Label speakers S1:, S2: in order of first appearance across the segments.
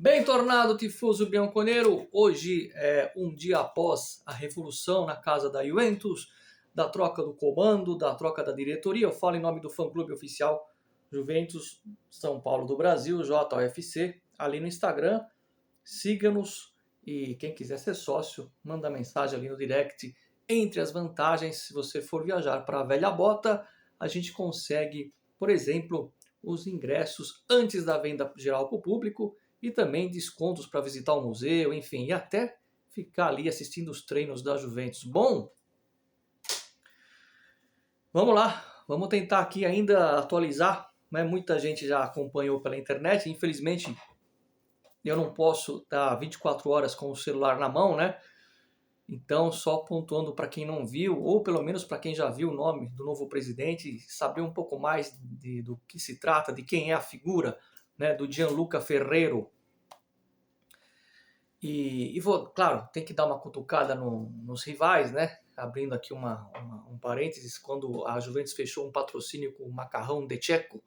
S1: Bem tornado, tifoso bianconero, hoje é um dia após a revolução na casa da Juventus, da troca do comando, da troca da diretoria. Eu falo em nome do fã-clube oficial Juventus São Paulo do Brasil, JFC, ali no Instagram. Siga-nos e quem quiser ser sócio, manda mensagem ali no direct. Entre as vantagens, se você for viajar para a Velha Bota, a gente consegue, por exemplo, os ingressos antes da venda geral para o público e também descontos para visitar o museu, enfim, e até ficar ali assistindo os treinos da Juventus. Bom, vamos lá, vamos tentar aqui ainda atualizar, né? Muita gente já acompanhou pela internet, infelizmente eu não posso estar 24 horas com o celular na mão, né? Então, só pontuando para quem não viu, ou pelo menos para quem já viu o nome do novo presidente, saber um pouco mais do que se trata, de quem é a figura, né, do Gianluca Ferrero. E vou, claro, tem que dar uma cutucada nos rivais, né? Abrindo aqui um parênteses, quando a Juventus fechou um patrocínio com o Macarrão de Tcheco,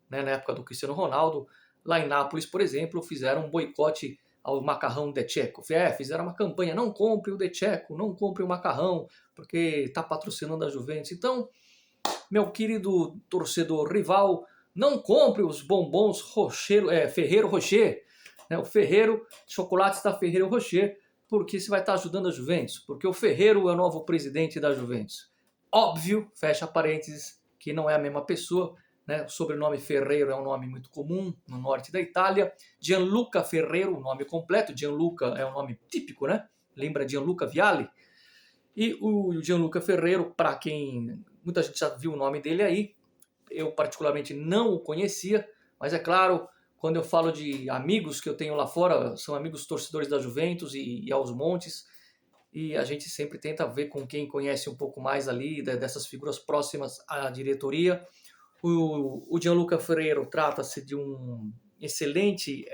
S1: né, na época do Cristiano Ronaldo, lá em Nápoles, por exemplo, fizeram um boicote ao macarrão de Tcheco. Fizeram uma campanha, não compre o de Tcheco, não compre o macarrão, porque está patrocinando a Juventus. Então, meu querido torcedor rival, não compre os bombons Ferrero Rocher, né, o Ferrero, chocolates da Ferrero Rocher, porque você vai estar ajudando a Juventus, porque o Ferrero é o novo presidente da Juventus. Óbvio, fecha parênteses, que não é a mesma pessoa, né? O sobrenome Ferrero é um nome muito comum no norte da Itália. Gianluca Ferrero, o nome completo. Gianluca é um nome típico, né? Lembra Gianluca Vialli? E o Gianluca Ferrero, para quem... Muita gente já viu o nome dele aí. Eu particularmente não o conhecia, mas é claro, quando eu falo de amigos que eu tenho lá fora, são amigos torcedores da Juventus e aos montes, e a gente sempre tenta ver com quem conhece um pouco mais ali, dessas figuras próximas à diretoria. O Gianluca Ferrero trata-se de um excelente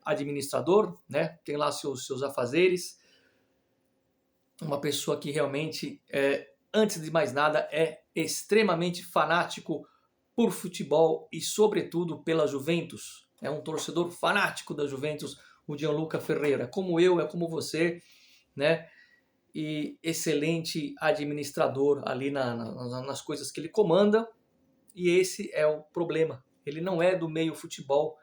S1: administrador, né? Tem lá seus afazeres, uma pessoa que realmente, antes de mais nada, é extremamente fanático por futebol e, sobretudo, pela Juventus. É um torcedor fanático da Juventus, o Gianluca Ferrero. É como eu, é como você, né? E excelente administrador ali nas coisas que ele comanda. E esse é o problema. Ele não é do meio futebol,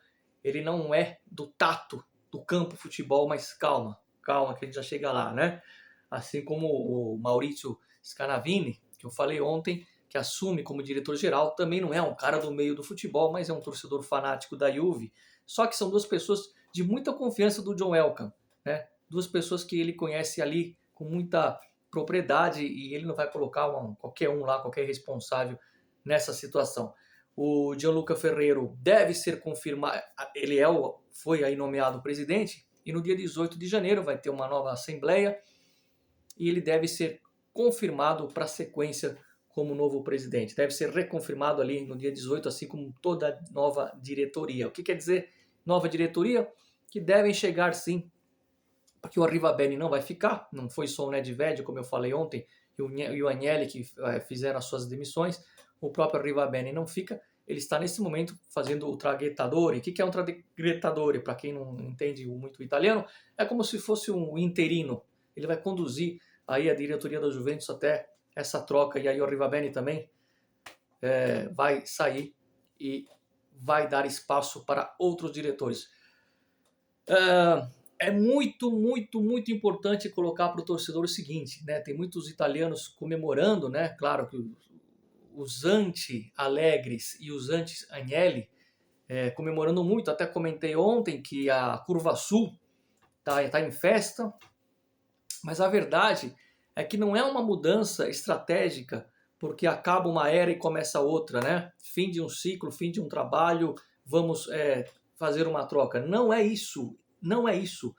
S1: ele não é do tato do campo futebol, mas calma que a gente já chega lá, né? Assim como o Maurizio Scanavini, que eu falei ontem, que assume como diretor-geral, também não é um cara do meio do futebol, mas é um torcedor fanático da Juve. Só que são duas pessoas de muita confiança do John Elkann, né? Duas pessoas que ele conhece ali com muita propriedade e ele não vai colocar qualquer um lá, qualquer responsável nessa situação. O Gianluca Ferrero deve ser confirmado, ele foi aí nomeado presidente, e no dia 18 de janeiro vai ter uma nova assembleia, e ele deve ser confirmado para a sequência como novo presidente. Deve ser reconfirmado ali no dia 18, assim como toda nova diretoria. O que quer dizer nova diretoria? Que devem chegar sim, porque o Arrivabene não vai ficar, não foi só o Nedved, como eu falei ontem, e o Agnelli que fizeram as suas demissões, o próprio Arrivabene não fica, ele está nesse momento fazendo o traghettatore. O que é um traghettatore? Para quem não entende muito italiano, é como se fosse um interino. Ele vai conduzir aí a diretoria da Juventus até essa troca, e aí o Arrivabene também vai sair e vai dar espaço para outros diretores. É muito, muito, muito importante colocar para o torcedor o seguinte, né? Tem muitos italianos comemorando, né? Claro que os anti-Alegres e os anti-Agnelli comemorando muito. Até comentei ontem que a Curva Sul tá em festa, mas a verdade é que não é uma mudança estratégica porque acaba uma era e começa outra, né? Fim de um ciclo, fim de um trabalho, vamos fazer uma troca. Não é isso, não é isso.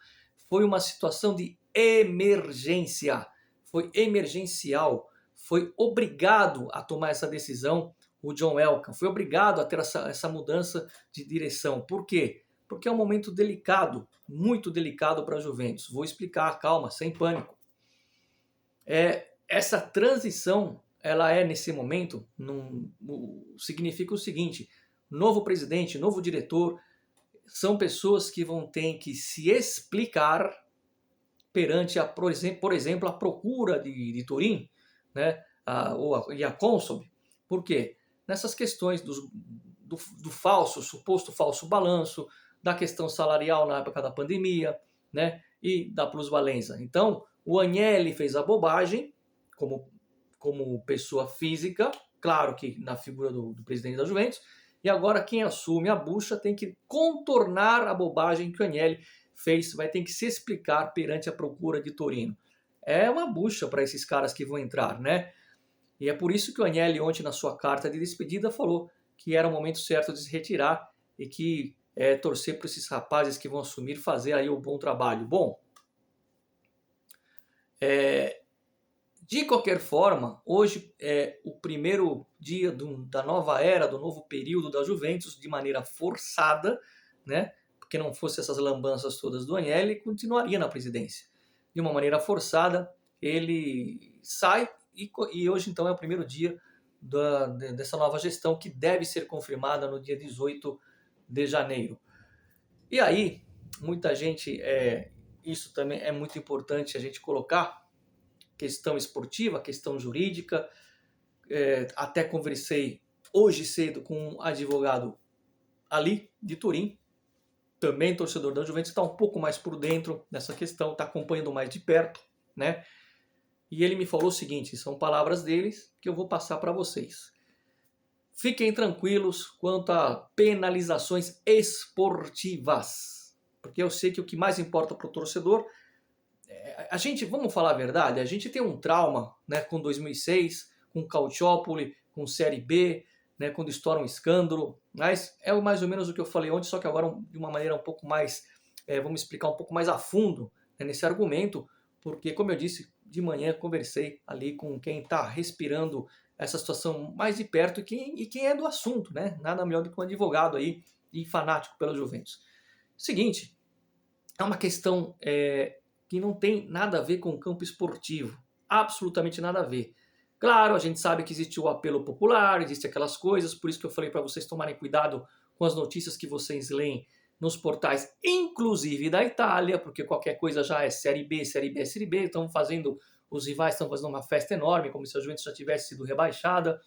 S1: Foi uma situação de emergência, foi emergencial, foi obrigado a tomar essa decisão o John Elkann, foi obrigado a ter essa mudança de direção. Por quê? Porque é um momento delicado, muito delicado para a Juventus. Vou explicar, calma, sem pânico. Essa transição, ela nesse momento, significa o seguinte: novo presidente, novo diretor, são pessoas que vão ter que se explicar perante, por exemplo, a procura de Turim, né, e a Consob. Por quê? Nessas questões do falso, suposto falso balanço, da questão salarial na época da pandemia, né, e da plusvalência. Então, o Agnelli fez a bobagem como pessoa física, claro que na figura do presidente da Juventus, e agora quem assume a bucha tem que contornar a bobagem que o Agnelli fez, vai ter que se explicar perante a procura de Torino. É uma bucha para esses caras que vão entrar, né? E é por isso que o Agnelli ontem na sua carta de despedida falou que era o momento certo de se retirar e que torcer para esses rapazes que vão assumir fazer aí o bom trabalho. Bom, de qualquer forma, hoje é o primeiro dia da nova era, do novo período da Juventus, de maneira forçada, né? Porque não fosse essas lambanças todas do Agnelli, continuaria na presidência. De uma maneira forçada, ele sai e hoje então é o primeiro dia dessa nova gestão que deve ser confirmada no dia 18 de janeiro. E aí, muita gente, isso também é muito importante a gente colocar, questão esportiva, questão jurídica, até conversei hoje cedo com um advogado ali de Turim, também torcedor da Juventus, está um pouco mais por dentro dessa questão, está acompanhando mais de perto, né? E ele me falou o seguinte, são palavras deles que eu vou passar para vocês. Fiquem tranquilos quanto a penalizações esportivas, porque eu sei que o que mais importa para o torcedor, a gente, vamos falar a verdade, a gente tem um trauma, né, com 2006, com Calciopoli, com Série B, né, quando estoura um escândalo, mas é mais ou menos o que eu falei ontem, só que agora de uma maneira um pouco mais, vamos explicar um pouco mais a fundo, né, nesse argumento, porque como eu disse, de manhã conversei ali com quem está respirando essa situação mais de perto e quem é do assunto, né, nada melhor do que um advogado aí e fanático pela Juventus. Seguinte, é uma questão que não tem nada a ver com o campo esportivo, absolutamente nada a ver. Claro, a gente sabe que existe o apelo popular, existe aquelas coisas, por isso que eu falei para vocês tomarem cuidado com as notícias que vocês leem nos portais, inclusive da Itália, porque qualquer coisa já é Série B, Série B, Série B, os rivais estão fazendo uma festa enorme, como se a Juventus já tivesse sido rebaixada.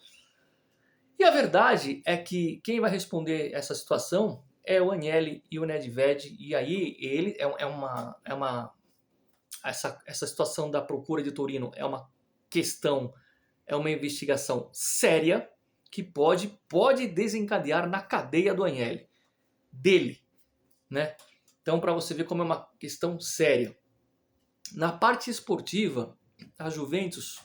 S1: E a verdade é que quem vai responder essa situação é o Agnelli e o Nedved, e aí ele essa situação da procura de Torino é uma questão, é uma investigação séria que pode desencadear na cadeia do Agnelli, dele, né? Então, para você ver como é uma questão séria. Na parte esportiva, a Juventus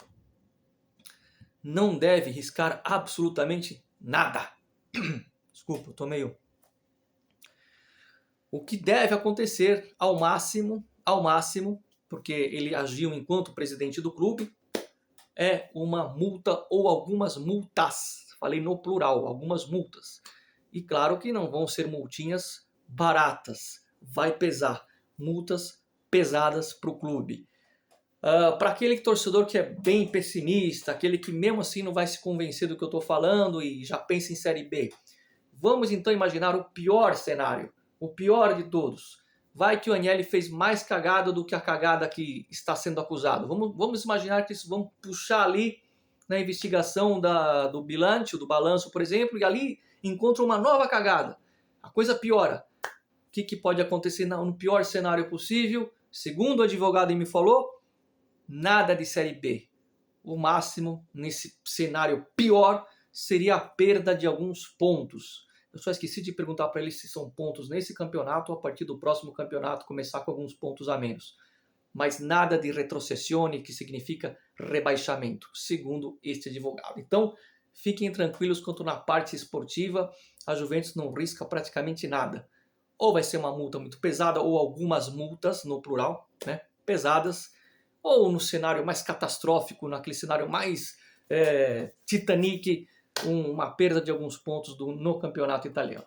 S1: não deve riscar absolutamente nada. Desculpa, eu tô meio... O que deve acontecer ao máximo, porque ele agiu enquanto presidente do clube, é uma multa ou algumas multas. Falei no plural, algumas multas. E claro que não vão ser multinhas baratas. Vai pesar. Multas pesadas para o clube. Para aquele torcedor que é bem pessimista, aquele que mesmo assim não vai se convencer do que eu estou falando e já pensa em Série B. Vamos então imaginar o pior cenário. O pior de todos. Vai que o Agnelli fez mais cagada do que a cagada que está sendo acusado. Vamos imaginar que eles vão puxar ali na investigação do bilante, do balanço, por exemplo, e ali encontram uma nova cagada. A coisa piora. O que pode acontecer no pior cenário possível? Segundo o advogado me falou, nada de Série B. O máximo, nesse cenário pior, seria a perda de alguns pontos. Eu só esqueci de perguntar para ele se são pontos nesse campeonato ou a partir do próximo campeonato começar com alguns pontos a menos. Mas nada de retrocessione, que significa rebaixamento, segundo este advogado. Então, fiquem tranquilos quanto na parte esportiva, a Juventus não risca praticamente nada. Ou vai ser uma multa muito pesada, ou algumas multas, no plural, né, pesadas, ou no cenário mais catastrófico, naquele cenário mais Titanic, uma perda de alguns pontos no campeonato italiano.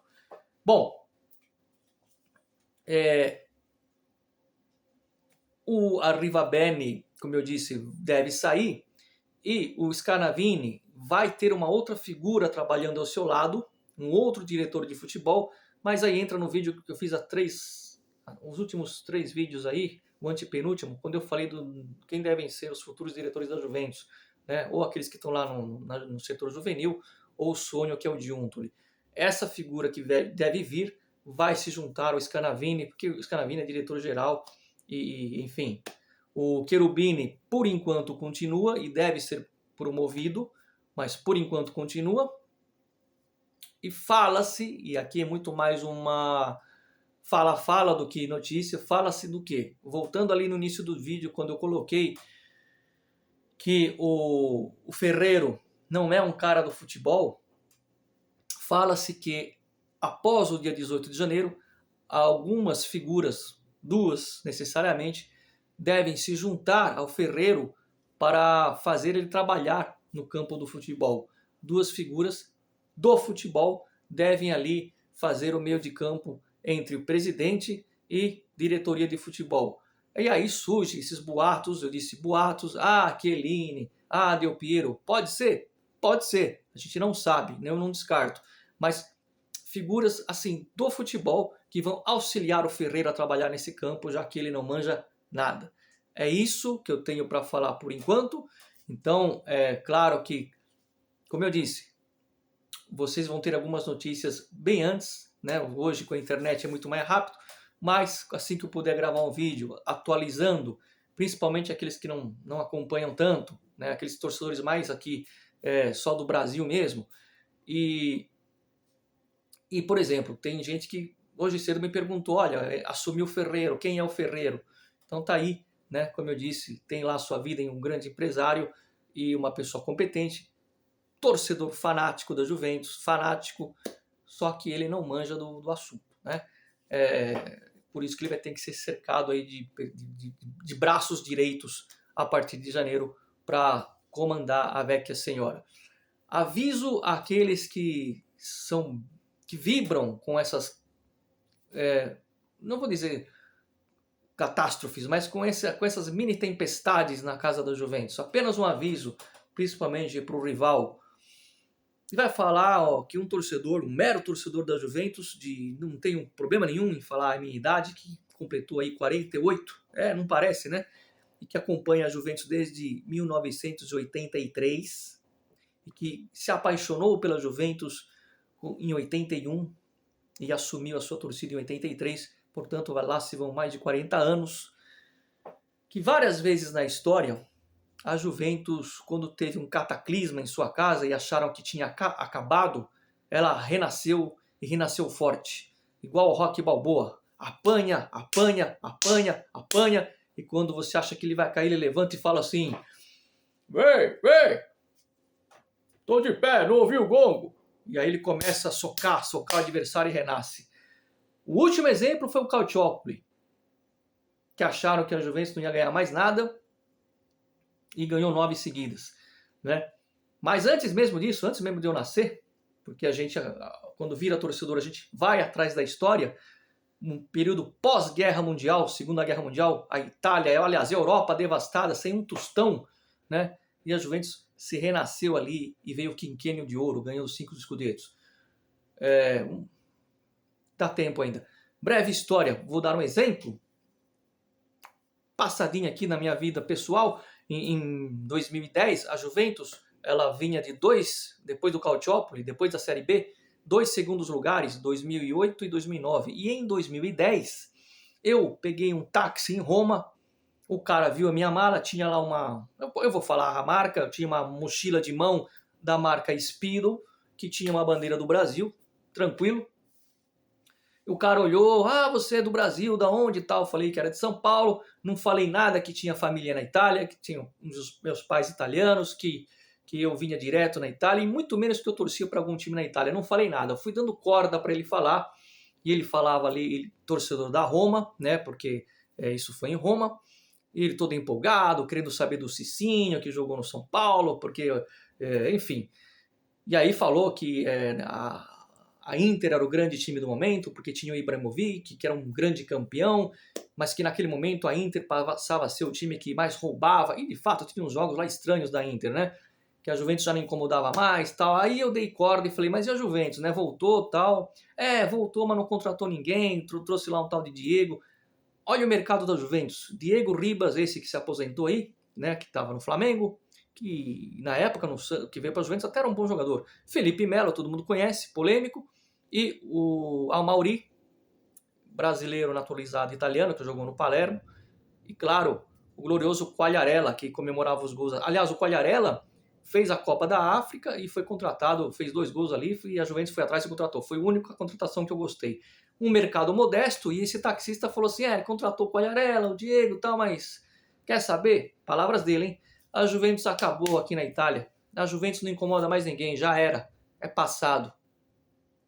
S1: Bom, o Arrivabene, como eu disse, deve sair e o Scanavini vai ter uma outra figura trabalhando ao seu lado, um outro diretor de futebol, Mas aí entra no vídeo que eu fiz os últimos 3 vídeos aí, o antepenúltimo, quando eu falei quem devem ser os futuros diretores da Juventus, né? Ou aqueles que estão lá no setor juvenil, ou o Sonho, que é o Giuntoli. Essa figura que deve vir vai se juntar ao Scanavini, porque o Scanavini é diretor-geral, e enfim. O Cherubini, por enquanto, continua e deve ser promovido, mas por enquanto continua. E fala-se, e aqui é muito mais uma fala do que notícia, fala-se do quê? Voltando ali no início do vídeo, quando eu coloquei que o Ferreiro não é um cara do futebol, fala-se que após o dia 18 de janeiro, algumas figuras, 2 necessariamente, devem se juntar ao Ferreiro para fazer ele trabalhar no campo do futebol. 2 figuras do futebol devem ali fazer o meio de campo entre o presidente e diretoria de futebol. E aí surgem esses boatos, eu disse boatos, Chiellini, Del Piero, pode ser, a gente não sabe, eu não descarto, mas figuras assim do futebol que vão auxiliar o Ferreira a trabalhar nesse campo, já que ele não manja nada. É isso que eu tenho para falar por enquanto. Então, é claro que, como eu disse, vocês vão ter algumas notícias bem antes, né? Hoje com a internet é muito mais rápido, mas assim que eu puder gravar um vídeo atualizando, principalmente aqueles que não acompanham tanto, né? Aqueles torcedores mais aqui só do Brasil mesmo. E, por exemplo, tem gente que hoje cedo me perguntou, olha, assumiu o Ferreiro, quem é o Ferreiro? Então tá aí, né? Como eu disse, tem lá a sua vida em um grande empresário e uma pessoa competente, torcedor fanático da Juventus, fanático, só que ele não manja do assunto, né? Por isso que ele vai ter que ser cercado aí de braços direitos a partir de janeiro para comandar a Vecchia Senhora. Aviso àqueles que vibram com essas, não vou dizer catástrofes, mas com essas mini tempestades na casa da Juventus. Apenas um aviso, principalmente para o rival. E vai falar que um mero torcedor da Juventus, não tem problema nenhum em falar a minha idade, que completou aí 48, não parece, né? E que acompanha a Juventus desde 1983 e que se apaixonou pela Juventus em 81 e assumiu a sua torcida em 83, portanto lá se vão mais de 40 anos, que várias vezes na história a Juventus, quando teve um cataclisma em sua casa e acharam que tinha acabado, ela renasceu e renasceu forte, igual o Rocky Balboa, apanha, apanha, apanha, apanha, e quando você acha que ele vai cair, ele levanta e fala assim, vem, tô de pé, não ouvi o gongo. E aí ele começa a socar o adversário e renasce. O último exemplo foi o Calciopoli, que acharam que a Juventus não ia ganhar mais nada e ganhou 9 seguidas, né? Mas antes mesmo disso, antes mesmo de eu nascer, porque a gente, quando vira torcedor, a gente vai atrás da história, um período pós-guerra mundial, Segunda Guerra Mundial, a Itália, aliás, a Europa devastada, sem um tostão, né? E a Juventus se renasceu ali e veio o quinquênio de ouro, ganhando 5 Scudettos. Dá tempo ainda. Breve história, vou dar um exemplo. Passadinha aqui na minha vida pessoal, em 2010, a Juventus, ela vinha de depois do Calciopoli, depois da Série B, 2 segundos lugares, 2008 e 2009. E em 2010, eu peguei um táxi em Roma, o cara viu a minha mala, tinha lá eu vou falar a marca, tinha uma mochila de mão da marca Speedo, que tinha uma bandeira do Brasil, tranquilo. O cara olhou, você é do Brasil, da onde e tal? Eu falei que era de São Paulo, não falei nada que tinha família na Itália, que tinha os meus pais italianos, que eu vinha direto na Itália, e muito menos que eu torcia para algum time na Itália. Não falei nada, eu fui dando corda para ele falar, e ele falava ali, torcedor da Roma, né, porque isso foi em Roma, e ele todo empolgado, querendo saber do Cicinho, que jogou no São Paulo, porque, enfim. E aí falou que a Inter era o grande time do momento, porque tinha o Ibrahimovic, que era um grande campeão, mas que naquele momento a Inter passava a ser o time que mais roubava, e de fato tinha uns jogos lá estranhos da Inter, né? que a Juventus já não incomodava mais, tal. Aí eu dei corda e falei, mas e a Juventus, né? Voltou, tal. Voltou, mas não contratou ninguém, trouxe lá um tal de Diego. Olha o mercado da Juventus. Diego Ribas, esse que se aposentou aí, né, que estava no Flamengo, que na época que veio para a Juventus até era um bom jogador. Felipe Melo, todo mundo conhece, polêmico. E o Amauri, brasileiro naturalizado italiano, que jogou no Palermo. E claro, o glorioso Quagliarella, que comemorava os gols. Aliás, o Quagliarella fez a Copa da África e foi contratado, fez 2 gols ali e a Juventus foi atrás e contratou. Foi a única contratação que eu gostei. Um mercado modesto e esse taxista falou assim, contratou o Quagliarella, o Diego e tal, mas quer saber? Palavras dele, hein? A Juventus acabou aqui na Itália. A Juventus não incomoda mais ninguém, já era. É passado.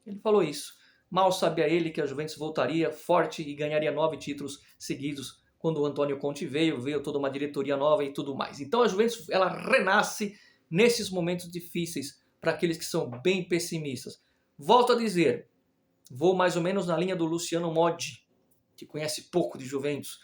S1: Ele falou isso. Mal sabia ele que a Juventus voltaria forte e ganharia 9 títulos seguidos quando o Antônio Conte veio toda uma diretoria nova e tudo mais. Então a Juventus, ela renasce nesses momentos difíceis para aqueles que são bem pessimistas. Volto a dizer, vou mais ou menos na linha do Luciano Moggi, que conhece pouco de Juventus.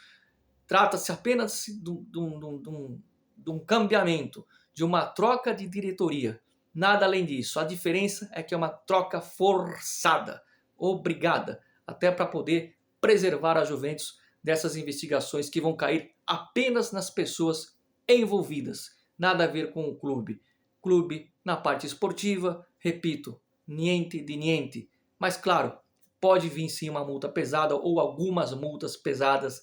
S1: Trata-se apenas de um cambiamento, de uma troca de diretoria. Nada além disso. A diferença é que é uma troca forçada, obrigada, até para poder preservar a Juventus dessas investigações que vão cair apenas nas pessoas envolvidas. Nada a ver com o clube. Clube na parte esportiva, repito, niente de niente. Mas claro, pode vir sim uma multa pesada ou algumas multas pesadas.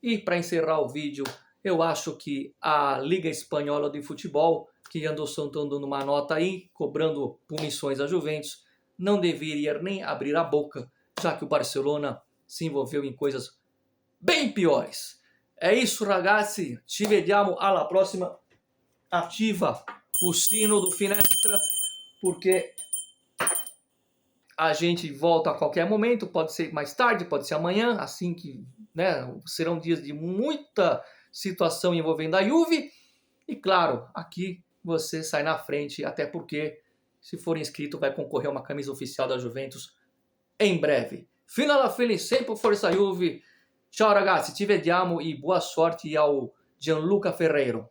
S1: E para encerrar o vídeo, eu acho que a Liga Espanhola de Futebol, que andou soltando uma nota aí, cobrando punições à Juventus, não deveria nem abrir a boca, já que o Barcelona se envolveu em coisas bem piores. É isso, ragazzi. Ci vediamo alla próxima. Ativa o sino do Finestra, porque a gente volta a qualquer momento. Pode ser mais tarde, pode ser amanhã, assim que, né, serão dias de muita situação envolvendo a Juve. E claro, aqui você sai na frente, até porque, se for inscrito, vai concorrer a uma camisa oficial da Juventus em breve. Fino alla fine, sempre Forza Juve. Ciao ragazzi, ci vediamo e boa sorte ao Gianluca Ferreiro.